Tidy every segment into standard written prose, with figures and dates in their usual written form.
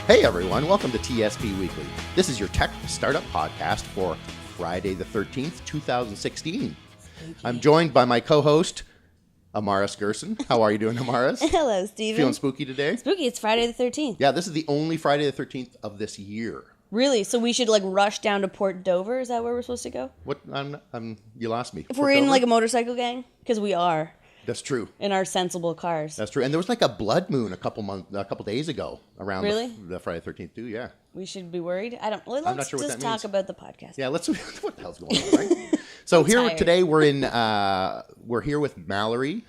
Hey everyone, welcome to TSP Weekly. This is your tech startup podcast for Friday the 13th, 2016. I'm joined by my co-host, Amaris Gerson. How are you doing, Amaris? Hello, Steven. Feeling spooky today? Spooky, it's Friday the 13th. Yeah, this is the only Friday the 13th of this year. Really? So we should rush down to Port Dover? Is that where we're supposed to go? What? You lost me. If we're in a motorcycle gang? Because we are. That's true. In our sensible cars. That's true. And there was a blood moon a couple days ago around the Friday the 13th too. Yeah. We should be worried. Let's not sure what just that talk means. about the podcast. Yeah. What the hell's going on, right? So today we're here with Mallorie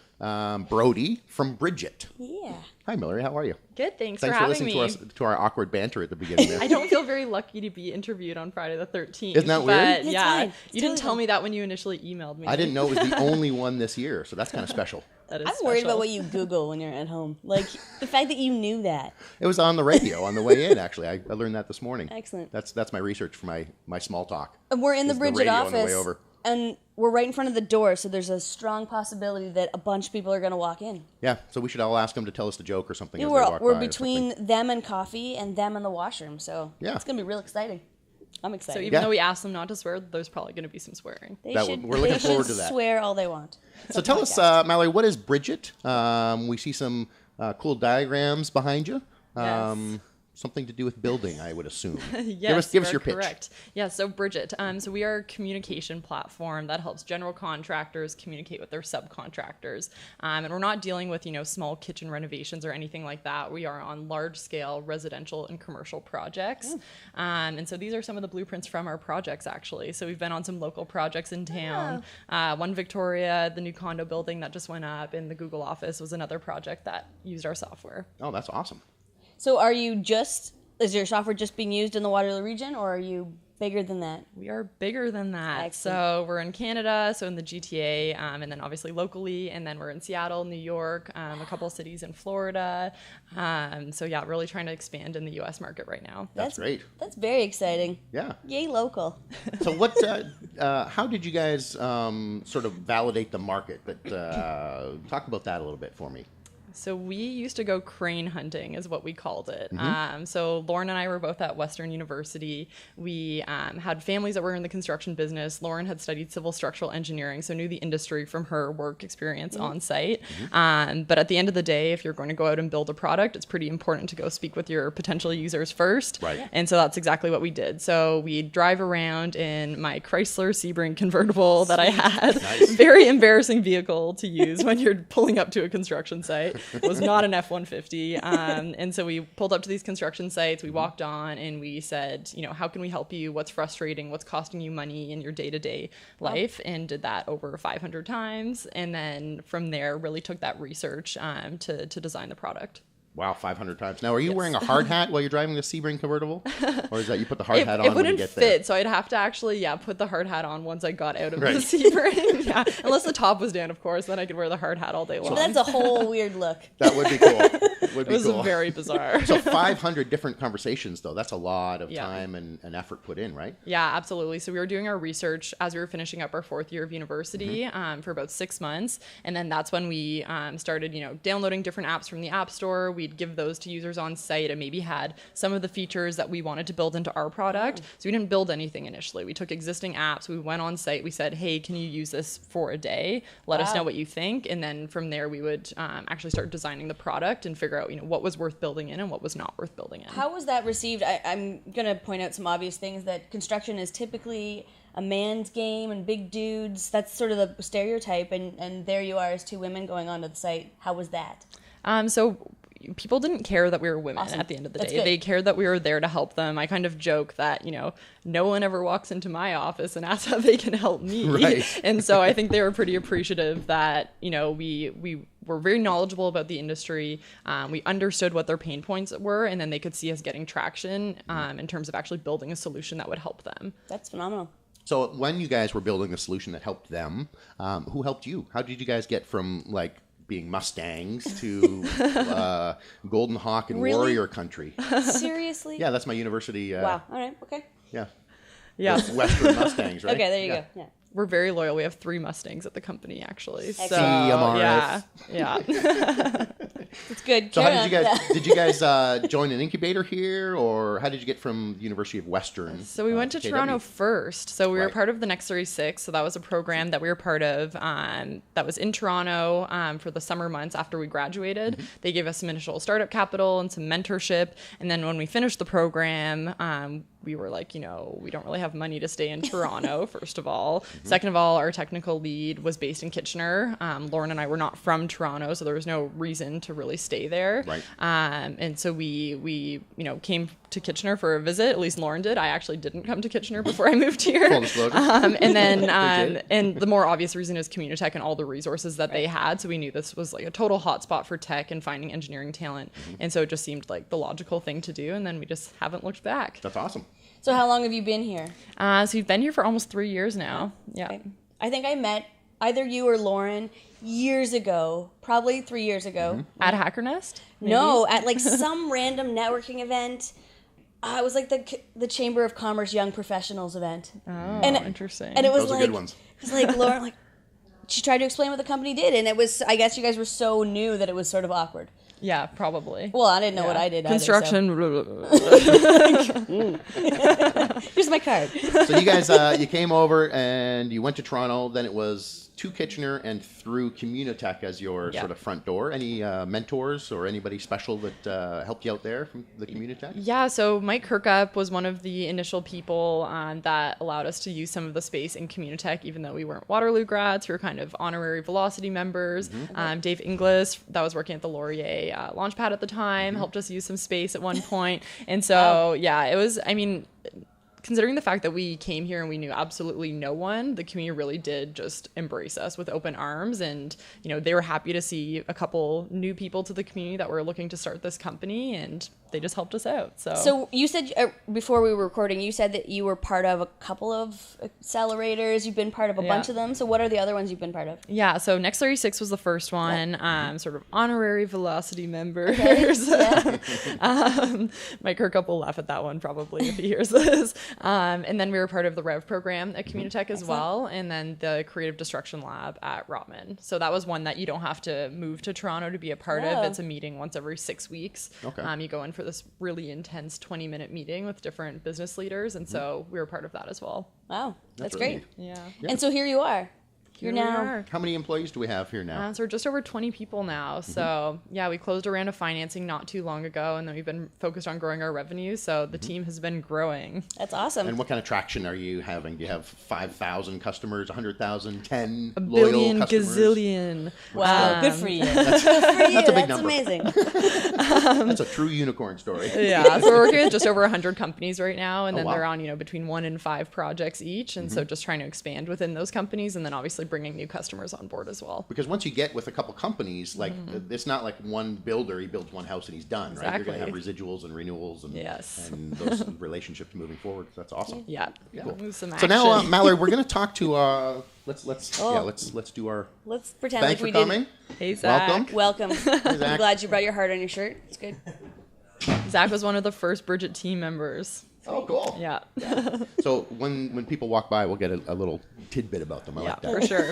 Brodie from Bridgit. Yeah. Hi, Mallorie. How are you? Good, thanks for having listening me. to our awkward banter at the beginning there. I don't feel very lucky to be interviewed on Friday the 13th. Isn't that weird? But yeah, fine. you didn't tell me that when you initially emailed me. I didn't know it was the only one this year, so that's kind of special. That is I'm worried about what you Google when you're at home. The fact that you knew that. It was on the radio on the way in, actually. I learned that this morning. Excellent. That's my research for my small talk. And we're in the Bridgit radio on office. the way over. And we're right in front of the door, so there's a strong possibility that a bunch of people are going to walk in. Yeah, so we should all ask them to tell us the joke or something. Yeah, as they walk we're by between them and coffee and them and the washroom, so Yeah. it's going to be real exciting. I'm excited. So even though we asked them not to swear, there's probably going to be some swearing. We're looking forward to that. Swear all they want. So tell us, Mallorie, what is Bridgit? We see some cool diagrams behind you. Yes. Something to do with building, I would assume. Yes, give us your pitch. correct. Yeah, so Bridgit. So we are a communication platform that helps general contractors communicate with their subcontractors. And we're not dealing with, small kitchen renovations or anything like that. We are on large-scale residential and commercial projects. And so these are some of the blueprints from our projects, actually. So we've been on some local projects in town. One Victoria, the new condo building that just went up, and the Google office was another project that used our software. Oh, that's awesome. So is your software just being used in the Waterloo region, or are you bigger than that? We are bigger than that. Excellent. So we're in Canada, so in the GTA, and then obviously locally, and then we're in Seattle, New York, a couple of cities in Florida. So yeah, really trying to expand in the U.S. market right now. That's great. That's very exciting. Yeah. Yay, local. So how did you guys sort of validate the market? But talk about that a little bit for me. So we used to go crane hunting is what we called it. Mm-hmm. So Lauren and I were both at Western University. We had families that were in the construction business. Lauren had studied civil structural engineering, so knew the industry from her work experience on site. But at the end of the day, if you're going to go out and build a product, it's pretty important to go speak with your potential users first. Right. And so that's exactly what we did. So we drive around in my Chrysler Sebring convertible that I had. Nice. Very embarrassing vehicle to use when you're pulling up to a construction site. Was not an F-150. And so we pulled up to these construction sites, we walked on, and we said, how can we help you? What's frustrating? What's costing you money in your day-to-day life? And did that over 500 times. And then from there, really took that research to design the product. Wow, 500 times. Now, are you wearing a hard hat while you're driving the Sebring convertible? Or is that you put the hard hat on when you get there? It wouldn't fit, so I'd have to actually, put the hard hat on once I got out of the Sebring. Yeah, unless the top was down, of course, then I could wear the hard hat all day long. But that's a whole weird look. That would be cool. It was very bizarre. So 500 different conversations, though. That's a lot of time and effort put in, right? Yeah, absolutely. So we were doing our research as we were finishing up our fourth year of university for about 6 months. And then that's when we started, downloading different apps from the App Store. We'd give those to users on site and maybe had some of the features that we wanted to build into our product. So we didn't build anything initially. We took existing apps. We went on site. We said, hey, can you use this for a day? Let us know what you think. And then from there, we would actually start designing the product and figure out, what was worth building in and what was not worth building in. How was that received? I'm going to point out some obvious things, that construction is typically a man's game and big dudes. That's sort of the stereotype. And there you are as two women going onto the site. How was that? So people didn't care that we were women Awesome. at the end of the That's day. good. They cared that we were there to help them. I kind of joke that, no one ever walks into my office and asks how they can help me. Right. And so I think they were pretty appreciative that, we were very knowledgeable about the industry. We understood what their pain points were, and then they could see us getting traction in terms of actually building a solution that would help them. That's phenomenal. So when you guys were building a solution that helped them, who helped you? How did you guys get from being Mustangs to Golden Hawk and Really? Warrior Country? Seriously? Yeah, that's my university. Wow. All right. Okay. Yeah. Yeah. Western Mustangs, right? Okay, there you go. Yeah. We're very loyal. We have 3 Mustangs at the company, actually. So, See, Amaris. yeah. It's good. So how Carry did you on. guys did you guys join an incubator here, or how did you get from the University of Western? So we went to KW? Toronto first. So we were Right. part of the Next 36. So that was a program that we were part of that was in Toronto for the summer months after we graduated. They gave us some initial startup capital and some mentorship. And then when we finished the program, we were like, we don't really have money to stay in Toronto, first of all. Second of all, our technical lead was based in Kitchener. Lauren and I were not from Toronto, so there was no reason to really stay there. Right. And so we came to Kitchener for a visit. At least Lauren did. I actually didn't come to Kitchener before I moved here. Full disclosure. And then and the more obvious reason is Communitech and all the resources that they had. So we knew this was like a total hotspot for tech and finding engineering talent. And so it just seemed like the logical thing to do. And then we just haven't looked back. That's awesome. So how long have you been here? So we've been here for almost 3 years now. Yeah. Okay. I think I met either you or Lauren years ago, probably 3 years ago. At Hacker Nest? Maybe? No, at like some random networking event. It was like the Chamber of Commerce Young Professionals event. Oh, interesting. And it was Those are like good ones. It was like Lauren, she tried to explain what the company did, and it was, I guess you guys were so new that it was sort of awkward. Yeah, probably. Well, I didn't know what I did. Construction. Here's my card. So you guys, you came over and you went to Toronto. Then it was to Kitchener and through Communitech as your sort of front door. Any mentors or anybody special that helped you out there from the Communitech? Yeah, so Mike Kirkup was one of the initial people that allowed us to use some of the space in Communitech, even though we weren't Waterloo grads. We were kind of honorary Velocity members. Dave Inglis, that was working at the Laurier Launchpad at the time, helped us use some space at one point. And so, yeah, it was, considering the fact that we came here and we knew absolutely no one, the community really did just embrace us with open arms. And, they were happy to see a couple new people to the community that were looking to start this company, and they just helped us out. So you said, before we were recording, you said that you were part of a couple of accelerators. You've been part of a bunch of them. So what are the other ones you've been part of? Yeah, so Next 36 was the first one, sort of honorary Velocity members. Okay. Mike Kirkup will laugh at that one probably if he hears this. And then we were part of the Rev program at Communitech as well, and then the Creative Destruction Lab at Rotman. So that was one that you don't have to move to Toronto to be a part of. It's a meeting once every 6 weeks. Okay. You go in for this really intense 20-minute meeting with different business leaders, and so we were part of that as well. Wow, that's really great. neat. Yeah. And so here you are. You're Here we now. are. How many employees do we have here now? So we're just over 20 people now. So yeah, we closed a round of financing not too long ago, and then we've been focused on growing our revenue. So the team has been growing. That's awesome. And what kind of traction are you having? Do you have 5,000 customers, 100,000, 10 A loyal billion customers? Wow, gazillion. good for you. Good for you. That's a big That's number. amazing. That's a true unicorn story. Yeah, so we're working with just over 100 companies right now, and then wow. they're on between 1 and 5 projects each, and so just trying to expand within those companies, and then obviously bringing new customers on board as well. Because once you get with a couple companies, like it's not like one builder, he builds one house and he's done, right? You're going to have residuals and renewals and, Yes. and those relationships moving forward. That's awesome. Yeah, Cool. some So action. now, Mallorie, we're going to talk to let's do our Let's pretend thanks like for we coming. Hey, Zach. Welcome. didn't. Welcome. I'm Zach. glad you brought your heart on your shirt. It's good. Zach was one of the first Bridgit team members. Oh, cool. Yeah, So when people walk by, we'll get a little tidbit about them. I yeah, like that. for sure.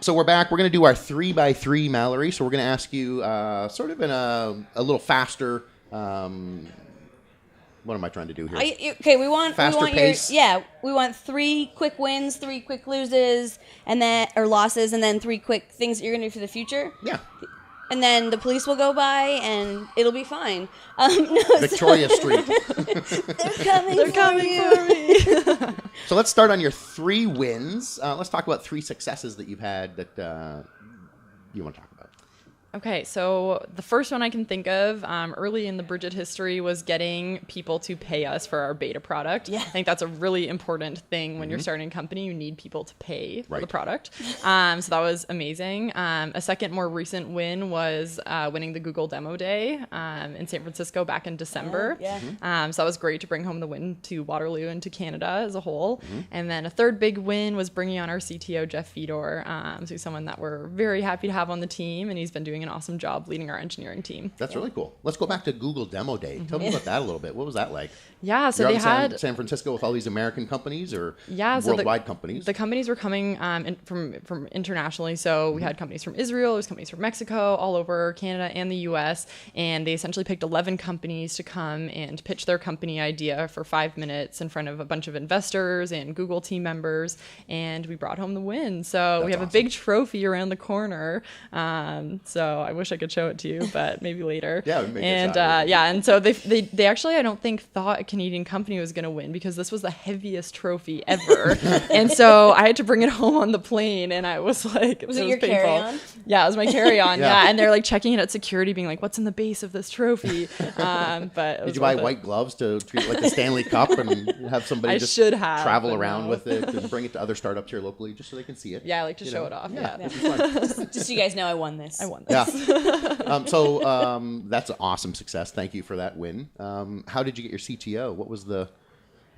So we're back. We're going to do our 3x3, Mallorie. So we're going to ask you sort of in a little faster. What am I trying to do here? Okay, we want Faster pace. we want 3 quick wins, 3 quick loses, and then or losses, and then 3 quick things that you're gonna do for the future. Yeah. And then the police will go by, and it'll be fine. Victoria Street. They're coming for me. So let's start on your 3 wins. Let's talk about 3 successes that you've had that you want to talk about. Okay, so the first one I can think of early in the Bridgit history was getting people to pay us for our beta product. Yeah. I think that's a really important thing when you're starting a company. You need people to pay for the Right. product. So that was amazing. A second more recent win was winning the Google Demo Day in San Francisco back in December. Yeah. So that was great to bring home the win to Waterloo and to Canada as a whole. And then a third big win was bringing on our CTO, Jeff Fedor. So he's someone that we're very happy to have on the team, and he's been doing an awesome job leading our engineering team. That's really cool. Let's go back to Google Demo Day. Tell me about that a little bit. What was that like? Yeah, so You're they out in had San Francisco with all these American companies or so worldwide companies? The companies were coming from internationally. So we had companies from Israel, there's companies from Mexico, all over Canada and the US. And they essentially picked 11 companies to come and pitch their company idea for 5 minutes in front of a bunch of investors and Google team members. And we brought home the win. So we have awesome. a big trophy around the corner. So I wish I could show it to you, but maybe later. Yeah, make and and so they actually, I don't think, thought a Canadian company was going to win because this was the heaviest trophy ever. And so I had to bring it home on the plane, and I was like, was it your painful. carry-on? Yeah, it was my carry-on. Yeah. Yeah, and they're like checking it at security, being like, "What's in the base of this trophy?" But Did you buy white gloves to treat it like the Stanley Cup and have somebody I just should have, travel but around no. with it and bring it to other startups here locally just so they can see it? Yeah, I like to show it off. Yeah. it'd be fun. Just so you guys know, I won this. I won this. Yeah. So that's an awesome success. Thank you for that win. How did you get your CTO? What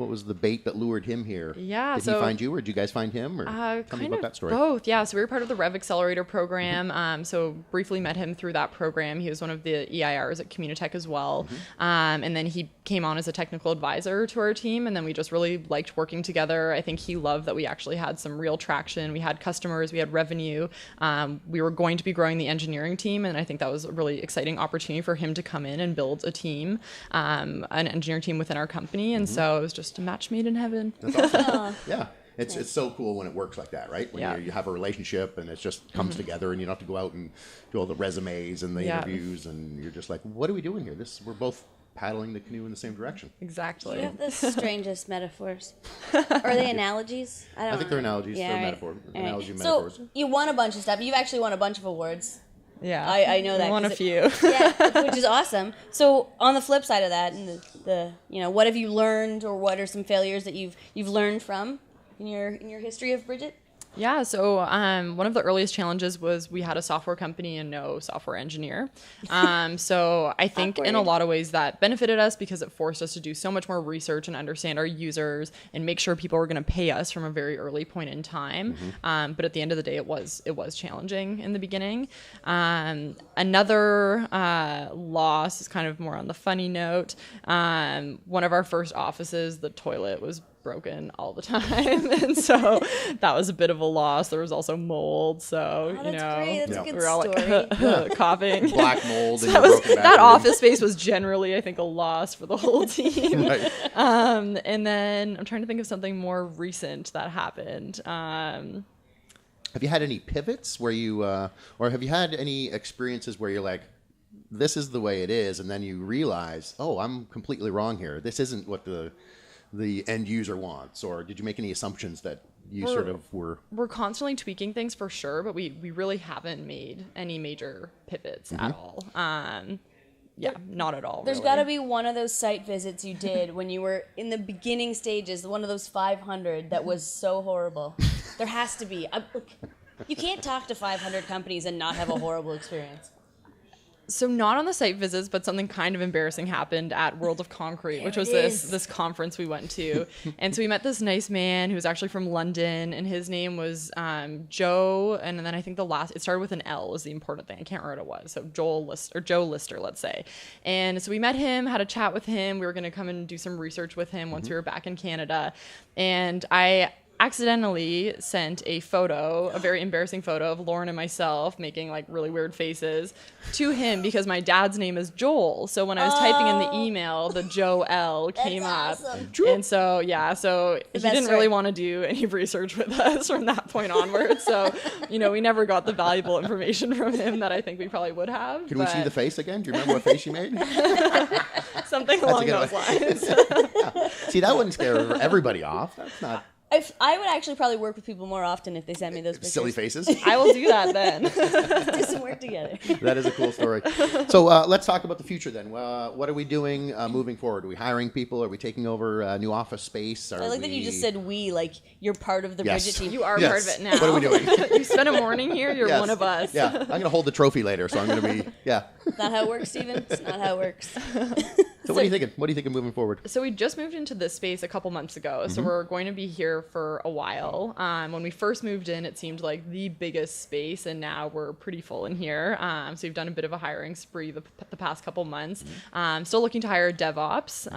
was the bait that lured him here? Yeah, Did he find you, or did you guys find him? Or tell me about that story. Both, yeah. So we were part of the Rev Accelerator program. So briefly met him through that program. He was one of the EIRs at Communitech as well. And then he came on as a technical advisor to our team. And then we just really liked working together. I think he loved that we actually had some real traction. We had customers, we had revenue. We were going to be growing the engineering team. And I think that was a really exciting opportunity for him to come in and build a team, an engineering team within our company. And so it was just a match made in heaven. That's awesome. Yeah. It's so cool when it works like that, right? When Yeah. you have a relationship and it just comes together and you don't have to go out and do all the resumes and the interviews and you're just like, what are we doing here? We're both paddling the canoe in the same direction. Exactly. You have the strangest metaphors. Are they analogies? I think they're analogies. Yeah, they're right. metaphor. Analogy So metaphors. you won a bunch of stuff. You've actually won a bunch of awards. Yeah. I know that. We won a 'cause few. Yeah, which is awesome. So on the flip side of that, and the what have you learned, or what are some failures that you've learned from in your history of Bridgit? Yeah, so one of the earliest challenges was we had a software company and no software engineer. So I think in a lot of ways that benefited us because it forced us to do so much more research and understand our users and make sure people were going to pay us from a very early point in time. But at the end of the day, it was challenging in the beginning. Another loss is kind of more on the funny note. One of our first offices, the toilet was broken all the time, and so that was a bit of a loss. There was also mold, so That's great. That's a good we were all story. like coughing. Black mold. And That your was broken that bathroom. office space was generally, I think, a loss for the whole team. Right. And then I'm trying to think of something more recent that happened. Have you had any pivots where you, or have you had any experiences where you're like, this is the way it is, and then you realize, oh, I'm completely wrong here. This isn't what the end user wants, or did you make any assumptions that you sort of were? We're constantly tweaking things for sure, but we really haven't made any major pivots at all. Not at all. There's really. got to be one of those site visits you did when you were in the beginning stages, one of those 500 that was so horrible. There has to be. Look, you can't talk to 500 companies and not have a horrible experience. So not on the site visits, but something kind of embarrassing happened at World of Concrete, which was this conference we went to. And so we met this nice man who was actually from London, and his name was Joe. And then I think it started with an L was the important thing. I can't remember what it was. So Joe Lister, let's say. And so we met him, had a chat with him. We were going to come and do some research with him once we were back in Canada. And I accidentally sent a very embarrassing photo of Lauren and myself making like really weird faces to him because my dad's name is Joel. So when I was typing in the email, the Joe L came up. And so, he didn't really want to do any research with us from that point onwards. So, we never got the valuable information from him that I think we probably would have. Can we see the face again? Do you remember what face you made? Something along those lines. See, that wouldn't scare everybody off. That's not I would actually probably work with people more often if they sent me those pictures. silly faces. I will do that then. Do some work together. That is a cool story. So let's talk about the future then. What are we doing moving forward? Are we hiring people? Are we taking over new office space? I like that you just said we, like you're part of the Bridgit team. You are part of it now. What are we doing? You spent a morning here, you're one of us. Yeah, I'm going to hold the trophy later, so I'm going to be, Not how it works, Steven. It's not how it works. So what are you thinking? What are you thinking moving forward? So we just moved into this space a couple months ago. So we're going to be here for a while. When we first moved in, it seemed like the biggest space, and now we're pretty full in here. So we've done a bit of a hiring spree the past couple months. Still looking to hire DevOps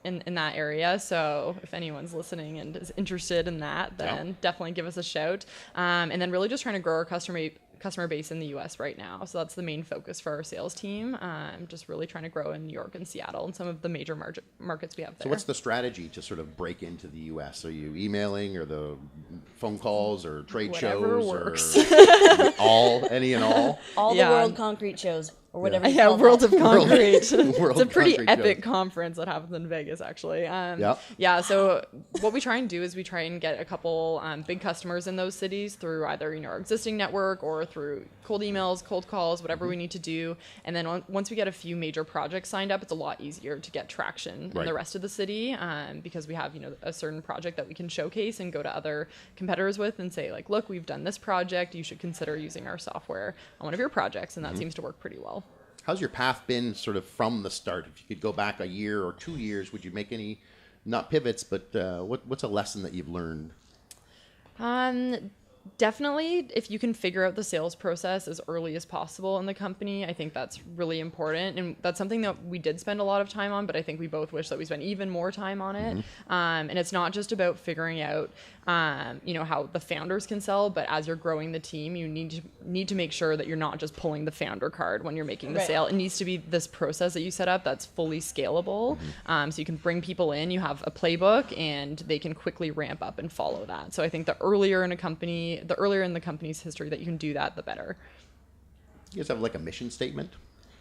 in that area. So if anyone's listening and is interested in that, then definitely give us a shout. And then really just trying to grow our customer base in the US right now. So that's the main focus for our sales team. Just really trying to grow in New York and Seattle and some of the major markets we have there. So what's the strategy to sort of break into the US? Are you emailing or the phone calls or trade shows? Works. Or any and all? All the World Concrete shows. Or whatever. Yeah, World of Concrete. It's World a pretty Concrete epic shows. conference that happens in Vegas, actually. Yeah. So what we try and do is we try and get a couple big customers in those cities through either our existing network or through cold emails, cold calls, whatever we need to do. And then once we get a few major projects signed up, it's a lot easier to get traction in the rest of the city because we have a certain project that we can showcase and go to other competitors with and say like, look, we've done this project. You should consider using our software on one of your projects, and that seems to work pretty well. How's your path been sort of from the start? If you could go back a year or 2 years, would you make any, not pivots, but what's a lesson that you've learned? Definitely, if you can figure out the sales process as early as possible in the company, I think that's really important. And that's something that we did spend a lot of time on, but I think we both wish that we spent even more time on it. And it's not just about figuring out, how the founders can sell, but as you're growing the team, you need to make sure that you're not just pulling the founder card when you're making the sale. It needs to be this process that you set up that's fully scalable. So you can bring people in, you have a playbook, and they can quickly ramp up and follow that. So I think the earlier in the company's history that you can do that, the better. You guys have like a mission statement?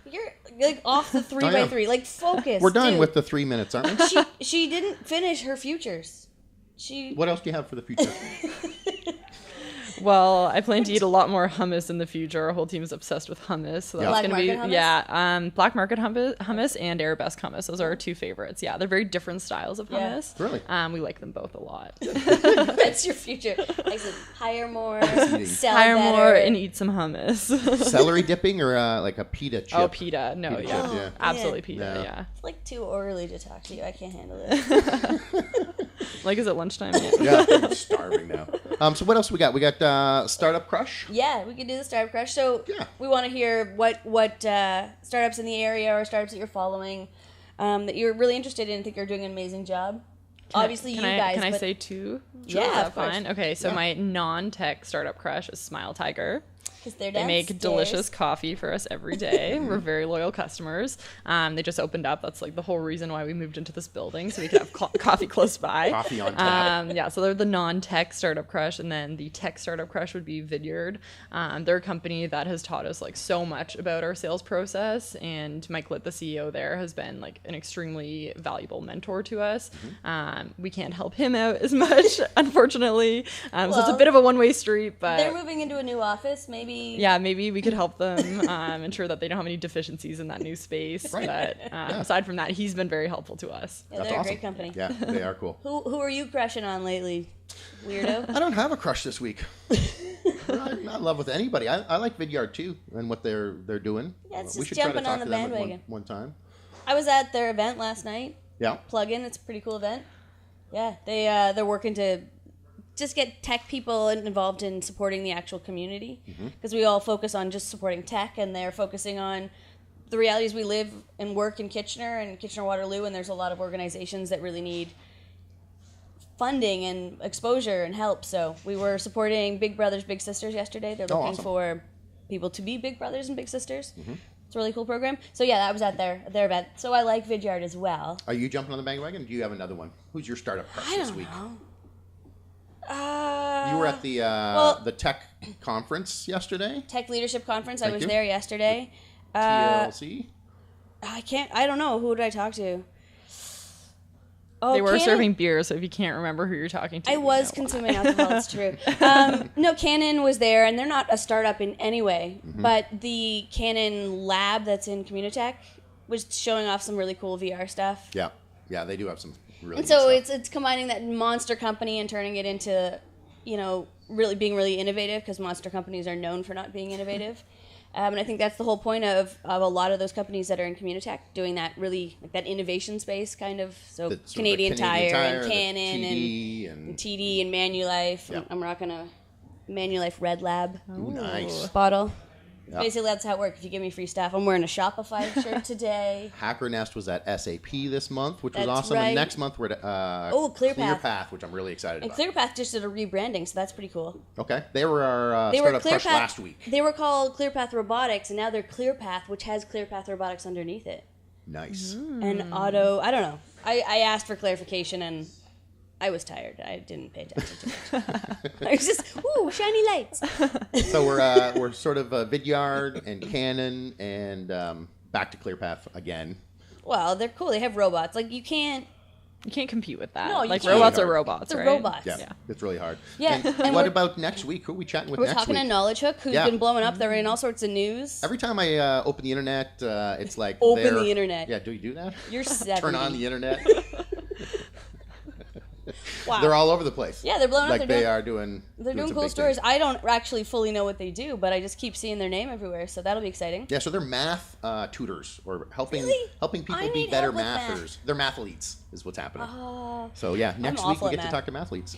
You're like off the 3x3. Like focus. We're done dude. with the 3 minutes, aren't we? She didn't finish her futures. What else do you have for the future? Well, I plan to eat a lot more hummus in the future. Our whole team is obsessed with hummus. So that's Black going to be, market hummus? Black market hummus and Arabesque hummus. Those are our two favorites. Yeah, they're very different styles of hummus. Really? We like them both a lot. That's your future. I said hire more, sell Hire better. more and eat some hummus. Celery dipping or like a pita chip? Oh, pita. No, Pita yeah. chip, yeah. Absolutely pita, yeah. It's like too early to talk to you. I can't handle it. Like, is it lunchtime? Yeah, I'm starving now. So what else we got? We got Startup Crush. Yeah, we could do the Startup Crush. So Yeah. we want to hear what startups in the area or startups that you're following that you're really interested in and think are doing an amazing job. Obviously, you guys. Can I but- say two? Yeah, Is that of course. fine? Okay, so Yeah. my non-tech startup crush is Smile Tiger. Because they're They make downstairs. delicious coffee for us every day. We're very loyal customers. They just opened up. That's like the whole reason why we moved into this building, so we could have coffee close by. Coffee on tap. So they're the non-tech startup crush, and then the tech startup crush would be Vidyard. They're a company that has taught us like so much about our sales process, and Mike Litt, the CEO there, has been like an extremely valuable mentor to us. We can't help him out as much, unfortunately. So it's a Well, bit of a one-way street, but They're moving into a new office. Maybe. yeah, maybe we could help them ensure that they don't have any deficiencies in that new space. Right. But aside from that, he's been very helpful to us. Yeah, That's they're awesome. a great company. Yeah, they are cool. Who are you crushing on lately, weirdo? I don't have a crush this week. I'm not in love with anybody. I like Vidyard too and what they're doing. Yeah, it's We just should try to jumping talk on the to them at bandwagon. one time. I was at their event last night. Yeah. Plug in. It's a pretty cool event. Yeah, they're working to just get tech people involved in supporting the actual community because we all focus on just supporting tech, and they're focusing on the realities we live and work in Kitchener and Kitchener-Waterloo, and there's a lot of organizations that really need funding and exposure and help. So we were supporting Big Brothers Big Sisters yesterday. They're looking awesome. for people to be big brothers and big sisters. It's a really cool program. So yeah, that was at their event. So I like Vidyard as well. Are you jumping on the bandwagon? Do you have another one? Who's your startup crush I this don't week? know. You were at the tech conference yesterday. Tech Leadership Conference. I Thank was you. there yesterday. TLC. I don't know. Who did I talk to? Oh, They were Canon- serving beer, so if you can't remember who you're talking to, I you was know why. consuming alcohol. It's true. No, Canon was there, and they're not a startup in any way. But the Canon lab that's in Communitech was showing off some really cool VR stuff. Yeah, they do have some really. And good so stuff. it's combining that monster company and turning it into, really being really innovative, because monster companies are known for not being innovative. And I think that's the whole point of a lot of those companies that are in Communitech, doing that really, like that innovation space kind of. So That's Canadian sort of the Tire and Canon TD and TD and Manulife. Yep. I'm rocking a Manulife Red Lab Nice. bottle. Yep. Basically, that's how it works. If you give me free stuff, I'm wearing a Shopify shirt today. Hacker Nest was at SAP this month, which was That's awesome. right. And next month we're at ClearPath. which I'm really excited And about. ClearPath just did a rebranding, so that's pretty cool. Okay. They were our They were startup crush last week. They were called ClearPath Robotics, and now they're ClearPath, which has ClearPath Robotics underneath it. Nice. And auto, I don't know. I asked for clarification, and I was tired. I didn't pay attention to it. I was just, ooh, shiny lights. So we're sort of Vidyard and Canon and back to ClearPath again. Well, they're cool. They have robots. Like, you can't compete with that. No, you like can't. robots are Hard. robots, They're right? robots. Yeah, Yeah. it's really hard. Yeah, And and what we're- about next week? Who are we chatting with We're next talking week? to Knowledge Hook, who's Yeah. been blowing up. They're in all sorts of news. Every time I open the internet, it's like Open they're- the internet. Yeah, do you do that? You're 70. Turn on the internet. Wow. They're all over the place. Yeah, they're blowing up. Like They're they doing- are doing. They're doing some cool big stories. things. I don't actually fully know what they do, but I just keep seeing their name everywhere, so that'll be exciting. Yeah, so they're math tutors or helping Really? helping people I be need better help with math. mathers. They're mathletes is what's happening. Oh, So yeah, next week awful we at get to math. talk to mathletes.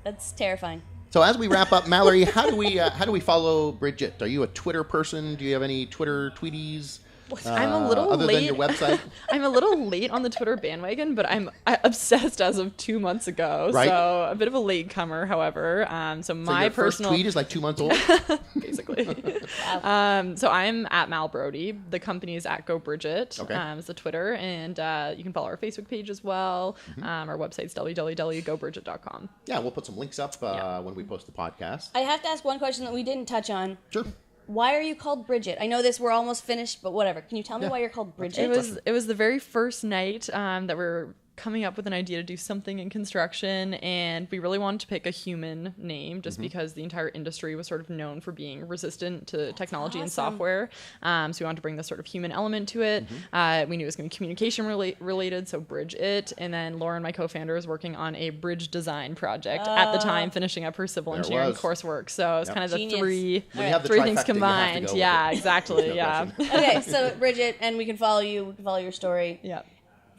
that's terrifying. So as we wrap up, Mallorie, how do we follow Bridgit? Are you a Twitter person? Do you have any Twitter tweeties? I'm a little other late. than your website. I'm a little late on the Twitter bandwagon, but I'm obsessed as of 2 months ago. Right. So a bit of a latecomer, however. So So my your personal first tweet is like 2 months old. basically. So I'm at Mal Brodie. The company is at Go Bridgit. Okay. Is the Twitter, and you can follow our Facebook page as well. Our website's www.gobridgit.com. Yeah, we'll put some links up when we post the podcast. I have to ask one question that we didn't touch on. Sure. Why are you called Bridget? I know we're almost finished, but whatever. Can you tell me Yeah. why you're called Bridget? It was the very first night that we're coming up with an idea to do something in construction, and we really wanted to pick a human name just because the entire industry was sort of known for being resistant to technology and awesome. software. So we wanted to bring this sort of human element to it. We knew it was going to be communication related, so Bridgit. And then Lauren, my co-founder, is working on a bridge design project at the time, finishing up her civil There it engineering was. coursework. So it was Yep. kind of the Genius. three, When you have the three trifecta, things you have to combined. go with Yeah, it. exactly. No Yeah. question. Okay, so Bridget, and we can follow you. We can follow your story. Yeah.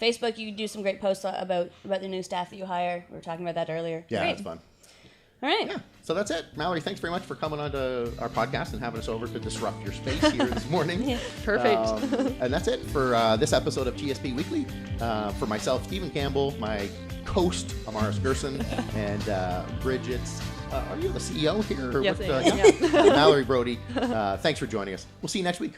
Facebook, you do some great posts about the new staff that you hire. We were talking about that earlier. Yeah, Great. that's fun. All right. Yeah, so that's it. Mallorie, thanks very much for coming on to our podcast and having us over to disrupt your space here this morning. Yeah. Perfect. And that's it for this episode of TSP Weekly. For myself, Stephen Campbell, my host, Amaris Gerson, and Bridget's, are you the CEO here? Or Yes, what, I am. Yeah. Mallorie Brodie. Thanks for joining us. We'll see you next week.